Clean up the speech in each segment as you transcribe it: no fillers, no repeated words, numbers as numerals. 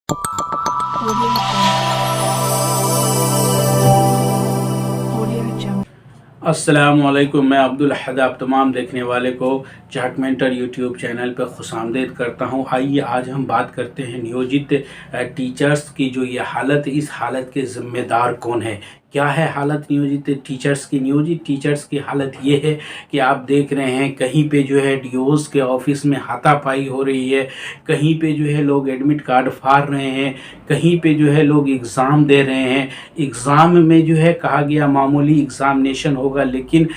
Audio Jungle. अस्सलामुअलैकुम। मैं अब्दुल अहद आप तमाम देखने वाले को चहक मेंटर यूट्यूब चैनल पर खुशामदीद करता हूं। आइए आज हम बात करते हैं नियोजित टीचर्स की जो ये हालत, इस हालत के ज़िम्मेदार कौन है। क्या है हालत नियोजित टीचर्स की? नियोजित टीचर्स की हालत ये है कि आप देख रहे हैं कहीं पे जो है डीओस के ऑफिस में हाथापाई हो रही है, कहीं पे जो है लोग एडमिट कार्ड फाड़ रहे हैं, कहीं पे जो है लोग एग्ज़ाम दे रहे हैं। एग्ज़ाम में जो है कहा गया मामूली एग्ज़ामिनेशन होगा, लेकिन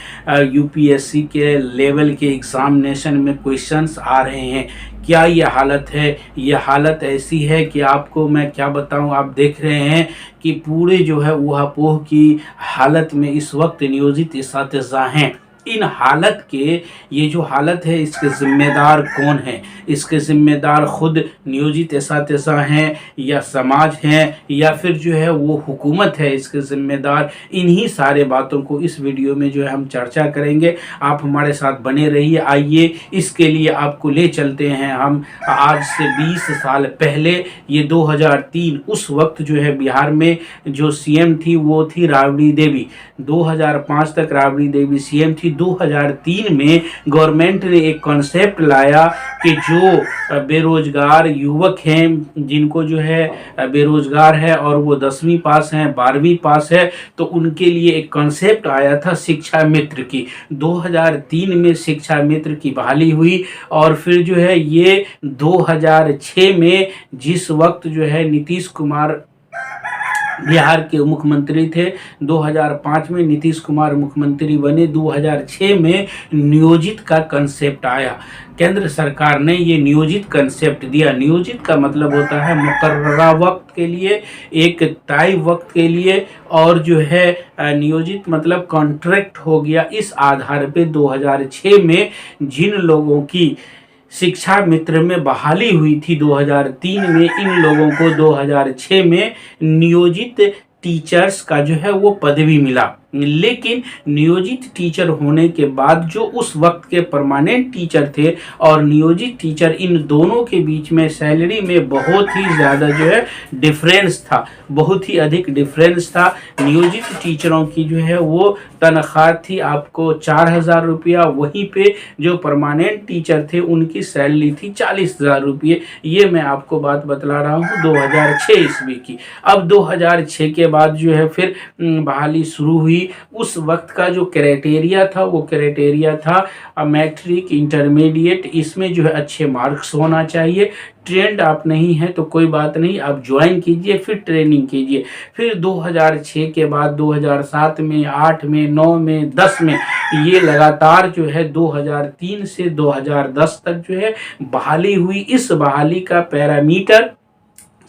यूपीएससी के लेवल के एग्ज़ामिनेशन में क्वेश्चंस आ रहे हैं। क्या ये हालत है? ये हालत ऐसी है कि आपको मैं क्या बताऊं। आप देख रहे हैं कि पूरे जो है ऊहापोह की हालत में इस वक्त नियोजित इस्तिज़ा हैं। इन हालत के, ये जो हालत है इसके ज़िम्मेदार कौन है? इसके ज़िम्मेदार खुद नियोजित इस्तिज़ा हैं या समाज हैं या फिर जो है वो हुकूमत है इसके ज़िम्मेदार? इन्हीं सारे बातों को इस वीडियो में जो है हम चर्चा करेंगे। आप हमारे साथ बने रहिए। आइए इसके लिए आपको ले चलते हैं हम आज से 20 साल पहले। ये 2003 उस वक्त जो है बिहार में जो सीएम थी वो थी राबड़ी देवी। 2005 तक राबड़ी देवी सीएम थी। 2003 में गवर्नमेंट ने एक कॉन्सेप्ट लाया कि जो बेरोजगार युवक हैं, जिनको जो है बेरोजगार है और वो 10वीं पास हैं, 12वीं पास है, तो उनके लिए एक कॉन्सेप्ट आया था शिक्षा मित्र की। 2003 में शिक्षा मित्र की बहाली हुई और फिर जो है ये 2006 में जिस वक्त जो है नीतीश कुमार बिहार के मुख्यमंत्री थे, 2005 में नीतीश कुमार मुख्यमंत्री बने, 2006 में नियोजित का कंसेप्ट आया। केंद्र सरकार ने ये नियोजित कंसेप्ट दिया। नियोजित का मतलब होता है मुकर्ररा वक्त के लिए, एक तय वक्त के लिए, और जो है नियोजित मतलब कॉन्ट्रैक्ट हो गया। इस आधार पे 2006 में जिन लोगों की शिक्षा मित्र में बहाली हुई थी 2003 में, इन लोगों को 2006 में नियोजित टीचर्स का जो है वो पदवी मिला। लेकिन नियोजित टीचर होने के बाद जो उस वक्त के परमानेंट टीचर थे और नियोजित टीचर, इन दोनों के बीच में सैलरी में बहुत ही ज़्यादा जो है डिफरेंस था, बहुत ही अधिक डिफरेंस था। नियोजित टीचरों की जो है वो तनख्वाह थी आपको 4,000 रुपया, वहीं पे जो परमानेंट टीचर थे उनकी सैलरी थी 40,000 रुपये। ये मैं आपको बात बतला रहा हूँ 2006 ईस्वी की। अब 2006 के बाद जो है फिर बहाली शुरू हुई। उस वक्त का जो क्राइटेरिया था वो क्राइटेरिया था मैट्रिक, इंटरमीडिएट, इसमें जो है अच्छे मार्क्स होना चाहिए। ट्रेंड आप नहीं है तो कोई बात नहीं, आप ज्वाइन कीजिए, फिर ट्रेनिंग कीजिए। फिर 2006 के बाद 2007 में, 8 में, 9 में, 10 में, ये लगातार जो है 2003 से 2010 तक जो है बहाली हुई। इस बहाली का पैरामीटर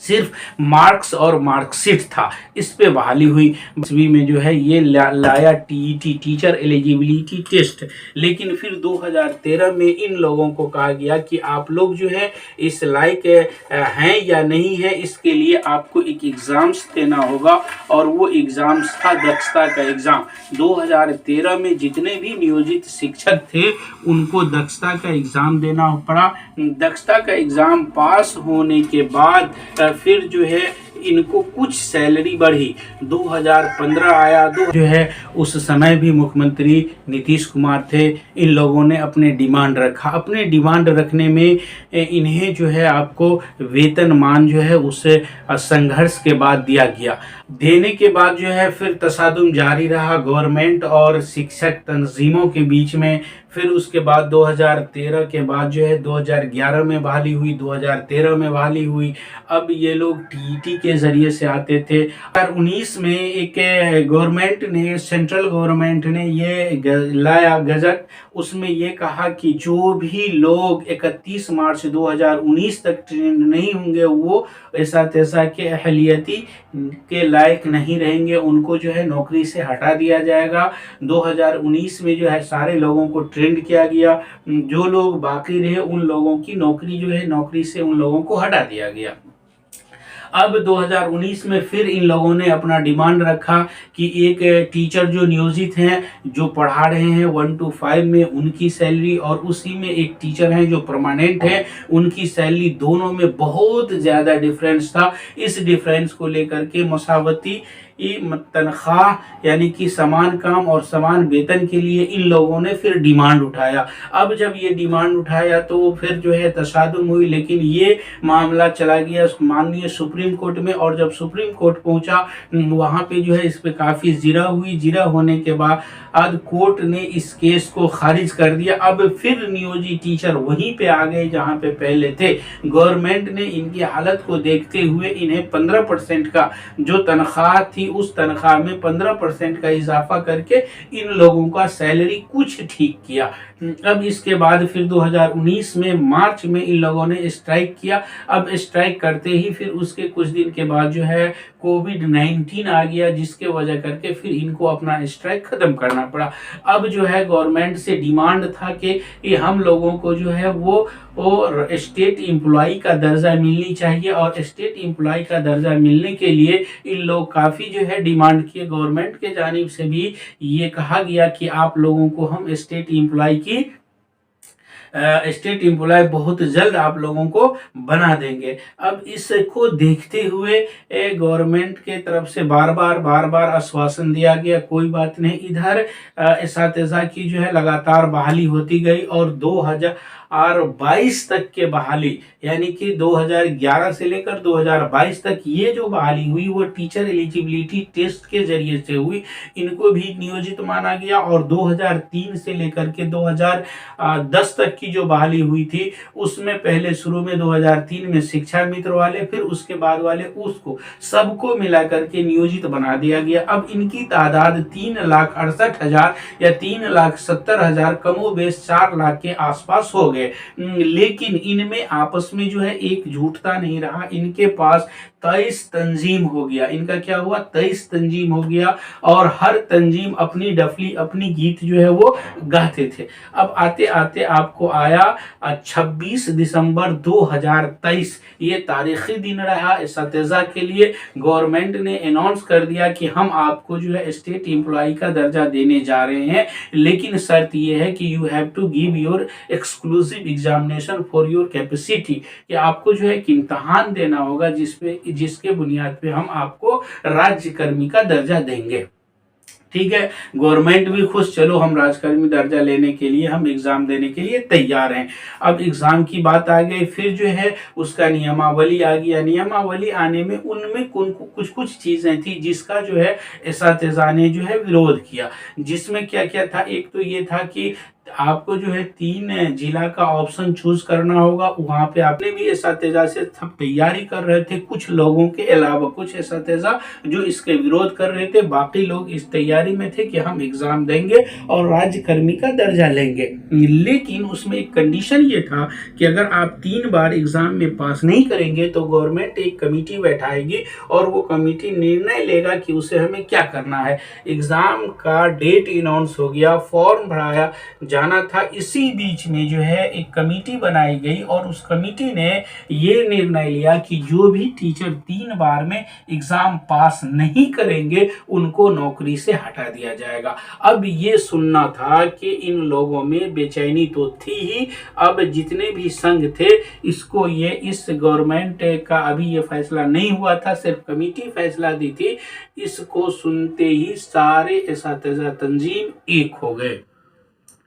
सिर्फ मार्क्स और मार्कशीट था, इस पे बहाली हुई। 10वीं में जो है ये लाया टीईटी, टीचर एलिजिबिलिटी टेस्ट। लेकिन फिर 2013 में इन लोगों को कहा गया कि आप लोग जो है इस लायक हैं या नहीं है, इसके लिए आपको एक एग्ज़ाम्स देना होगा, और वो एग्ज़ाम्स था दक्षता का एग्ज़ाम। 2013 में जितने भी नियोजित शिक्षक थे उनको दक्षता का एग्ज़ाम देना पड़ा। दक्षता का एग्ज़ाम पास होने के बाद फिर जो है इनको कुछ सैलरी बढ़ी। 2015 आया, जो है उस समय भी मुख्यमंत्री नीतीश कुमार थे। इन लोगों ने अपने डिमांड रखा। अपने डिमांड रखने में इन्हें जो है आपको वेतनमान जो है उससे संघर्ष के बाद दिया गया। देने के बाद जो है फिर तसादुम जारी रहा गवर्नमेंट और शिक्षक तंजीमों के बीच में। फिर उसके बाद 2013 के बाद जो है 2011 में बहाली हुई, 2013 में बहाली हुई। अब ये लोग टीईटी के ज़रिए से आते थे। 2019 में एक गवर्नमेंट ने, सेंट्रल गवर्नमेंट ने ये लाया गजट, उसमें ये कहा कि जो भी लोग 31 मार्च 2019 तक ट्रेंड नहीं होंगे वो ऐसा तैसा के अहलियती के लायक नहीं रहेंगे, उनको जो है नौकरी से हटा दिया जाएगा। 2019 में जो है सारे लोगों को ट्रेंड किया गया। जो लोग बाकी रहे उन लोगों की नौकरी जो है, नौकरी से उन लोगों को हटा दिया गया। अब 2019 में फिर इन लोगों ने अपना डिमांड रखा कि एक टीचर जो नियोजित हैं, जो पढ़ा रहे हैं 1 to 5 में, उनकी सैलरी और उसी में एक टीचर हैं जो परमानेंट है, उनकी सैलरी, दोनों में बहुत ज़्यादा डिफरेंस था। इस डिफरेंस को लेकर के मसावती तनख्वाह यानी कि समान काम और समान वेतन के लिए इन लोगों ने फिर डिमांड उठाया। अब जब ये डिमांड उठाया तो फिर जो है तसादुम हुई, लेकिन ये मामला चला गया माननीय सुप्रीम कोर्ट में, और जब सुप्रीम कोर्ट पहुंचा वहां पे जो है इस पे काफ़ी जिरा हुई। जिरा होने के बाद कोर्ट ने इस केस को खारिज कर दिया। अब फिर नियोजित टीचर वहीं पे आ गए जहां पे पहले थे। गवर्नमेंट ने इनकी हालत को देखते हुए इन्हें 15% का जो तनख्वाह थी उस तनख्वाह में 15% का इजाफा करके इन लोगों का सैलरी कुछ ठीक किया। अब इसके बाद फिर 2019 में मार्च में इन लोगों ने स्ट्राइक किया। अब स्ट्राइक करते ही फिर उसके कुछ दिन के बाद जो है कोविड-19 आ गया, जिसके वजह करके फिर इनको अपना स्ट्राइक खत्म करना पड़ा। अब जो है गवर्नमेंट से डिमांड था कि हम लोगों को जो है वो स्टेट एम्प्लॉई का दर्जा मिलनी चाहिए, और स्टेट एम्प्लॉई का दर्जा मिलने के लिए इन लोग काफ़ी जो है डिमांड किए। गवर्नमेंट के जानिब से भी ये कहा गया कि आप लोगों को हम स्टेट एम्प्लॉय बहुत जल्द आप लोगों को बना देंगे। अब इसको देखते हुए गवर्नमेंट के तरफ से बार बार आश्वासन दिया गया, कोई बात नहीं। इधर इस्तिज़ा की जो है लगातार बहाली होती गई, और 2022 तक के बहाली यानी कि 2011 से लेकर 2022 तक ये जो बहाली हुई वो टीचर एलिजिबिलिटी टेस्ट के जरिए से हुई। इनको भी नियोजित माना गया, और 2003 से लेकर के 2010 तक की जो बहाली हुई थी उसमें पहले शुरू में 2003 में शिक्षा मित्र वाले, फिर उसके बाद वाले, उसको सबको मिला करके नियोजित बना दिया गया। अब इनकी तादाद 3,68,000 या 3,70,000 कमोबेश 4 लाख के आसपास हो गए। लेकिन इनमें आपस में जो है एक जुटता नहीं रहा। इनके पास 23 तंजीम हो गया। इनका क्या हुआ, 23 तंजीम हो गया, और हर तंजीम अपनी डफली अपनी गीत जो है वो गाते थे। अब आते आते आपको आया 26 दिसंबर 2023, ये तारीखी दिन रहा इस्तिज़ा के लिए। गवर्नमेंट ने अनाउंस कर दिया कि हम आपको जो है स्टेट एम्प्लॉय का दर्जा देने जा रहे हैं, लेकिन शर्त ये है कि you have to give your exclusive examination for your capacity, कि आपको जो है एक इम्तहान देना होगा जिसके बुनियाद पे हम आपको राज्यकर्मी का दर्जा देंगे। ठीक है, गवर्नमेंट भी खुश, चलो हम राजकर्मी दर्जा लेने के लिए, हम एग्जाम देने के लिए तैयार हैं। अब एग्जाम की बात आ गई, फिर जो है उसका नियमावली आ गया। नियमावली आने में उनमें कुछ चीजें थी जिसका जो है इस्तिज़ा ने जो है विरोध किया। जिसमें क्या क्या था, एक तो ये था कि आपको जो है 3 जिला का ऑप्शन चूज करना होगा। वहां पे आपने भी इस्तिज़ा से सब तैयारी कर रहे थे, कुछ लोगों के अलावा कुछ इस्तिज़ा जो इसके विरोध कर रहे थे, बाकी लोग इस तैयारी में थे कि हम एग्जाम देंगे और राज्यकर्मी का दर्जा लेंगे। लेकिन उसमें एक कंडीशन ये था कि अगर आप 3 बार एग्जाम में पास नहीं करेंगे तो गवर्नमेंट एक कमेटी बैठाएगी, और वो कमेटी निर्णय लेगा कि उसे हमें क्या करना है। एग्जाम का डेट अनाउंस हो गया, फॉर्म भराया जाना था। इसी बीच में जो है एक कमेटी बनाई गई, और उस कमेटी ने ये निर्णय लिया कि जो भी टीचर 3 बार में एग्जाम पास नहीं करेंगे उनको नौकरी से हटा दिया जाएगा। अब ये सुनना था कि इन लोगों में बेचैनी तो थी ही। अब जितने भी संघ थे इसको ये इस गवर्नमेंट का अभी ये फैसला नहीं हुआ था, सिर्फ कमेटी फैसला दी थी। इसको सुनते ही सारे इस्तिज़ा तंजीम एक हो गए।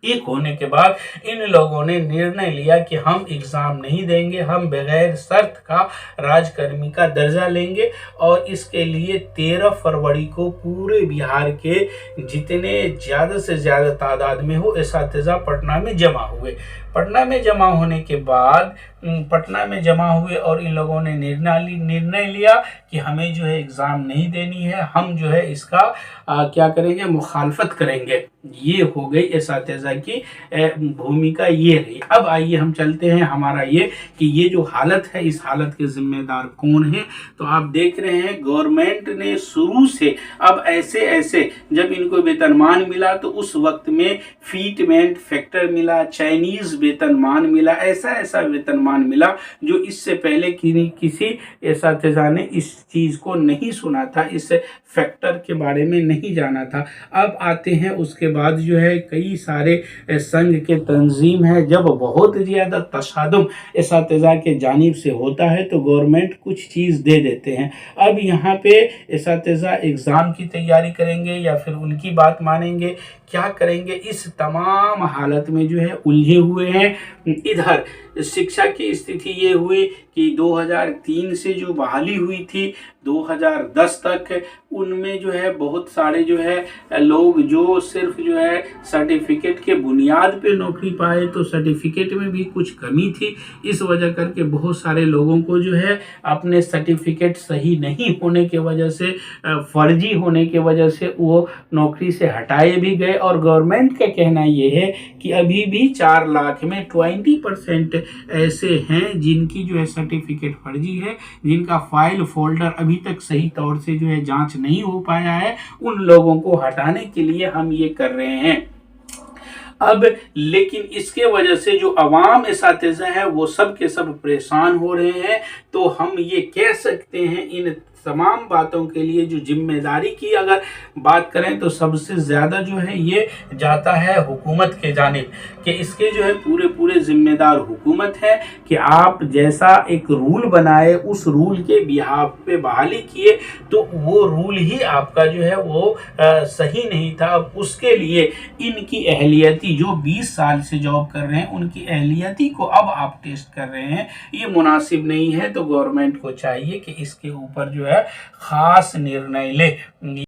एक होने के बाद इन लोगों ने निर्णय लिया कि हम एग्जाम नहीं देंगे, हम बगैर शर्त का राजकर्मी का दर्जा लेंगे। और इसके लिए 13 फरवरी को पूरे बिहार के जितने ज़्यादा से ज़्यादा तादाद में हो इस्तिज़ा पटना में जमा हुए। पटना में जमा होने के बाद पटना में जमा हुए और इन लोगों ने निर्णय लिया कि हमें जो है एग्ज़ाम नहीं देनी है, हम जो है इसका क्या करेंगे, मुखालफत करेंगे। ये हो गई इस्तिज़ा की भूमिका ये रही। अब आइए हम चलते हैं हमारा ये कि ये जो हालत है, इस हालत के जिम्मेदार कौन है। तो आप देख रहे हैं गवर्नमेंट ने शुरू से अब ऐसे ऐसे जब इनको वेतनमान मिला तो उस वक्त में फीटमेंट फैक्टर मिला, चाइनीज वेतनमान मिला, ऐसा ऐसा वेतनमान मिला जो इससे पहले किसी एसातिज़ा ने इस चीज़ को नहीं सुना था, इस फैक्टर के बारे में नहीं जाना था। अब आते हैं उसके बाद जो है कई सारे संघ के तंजीम है, जब बहुत ज़्यादा तशादुम एसातिज़ा के जानिब से होता है तो गवर्नमेंट कुछ चीज़ दे देते हैं। अब यहाँ पे एसातिज़ा एग्ज़ाम की तैयारी करेंगे या फिर उनकी बात मानेंगे, क्या करेंगे, इस तमाम हालत में जो है उलझे हुए हैं। इधर शिक्षा की स्थिति ये हुई कि 2003 से जो बहाली हुई थी 2010 तक, उनमें जो है बहुत सारे जो है लोग जो सिर्फ जो है सर्टिफिकेट के बुनियाद पे नौकरी पाए, तो सर्टिफिकेट में भी कुछ कमी थी। इस वजह करके बहुत सारे लोगों को जो है अपने सर्टिफिकेट सही नहीं होने के वजह से, फर्जी होने के वजह से वो नौकरी से हटाए भी गए। और गवर्नमेंट का कहना ये है कि अभी भी 4 लाख में 20% ऐसे हैं जिनकी जो है सर्टिफिकेट फर्जी है, जिनका फाइल फोल्डर अभी तक सही तौर से जो है जांच नहीं हो पाया है। उन लोगों को हटाने के लिए हम ये कर रहे हैं। अब लेकिन इसके वजह से जो अवाम एसातिज़ा है वो सब के सब परेशान हो रहे हैं। तो हम ये कह सकते हैं इन तमाम बातों के लिए जो जिम्मेदारी की अगर बात करें तो सबसे ज़्यादा जो है ये जाता है हुकूमत के जानिब, कि इसके जो है पूरे पूरे जिम्मेदार हुकूमत है कि आप जैसा एक रूल बनाए उस रूल के बिहाफ पे बहाली किए, तो वो रूल ही आपका जो है वो सही नहीं था। अब उसके लिए इनकी अहलियती जो 20 साल से जॉब कर रहे हैं उनकी अहलियती को अब आप टेस्ट कर रहे हैं, ये मुनासिब नहीं है। तो गवर्नमेंट को चाहिए कि इसके ऊपर जो है खास निर्णय ले।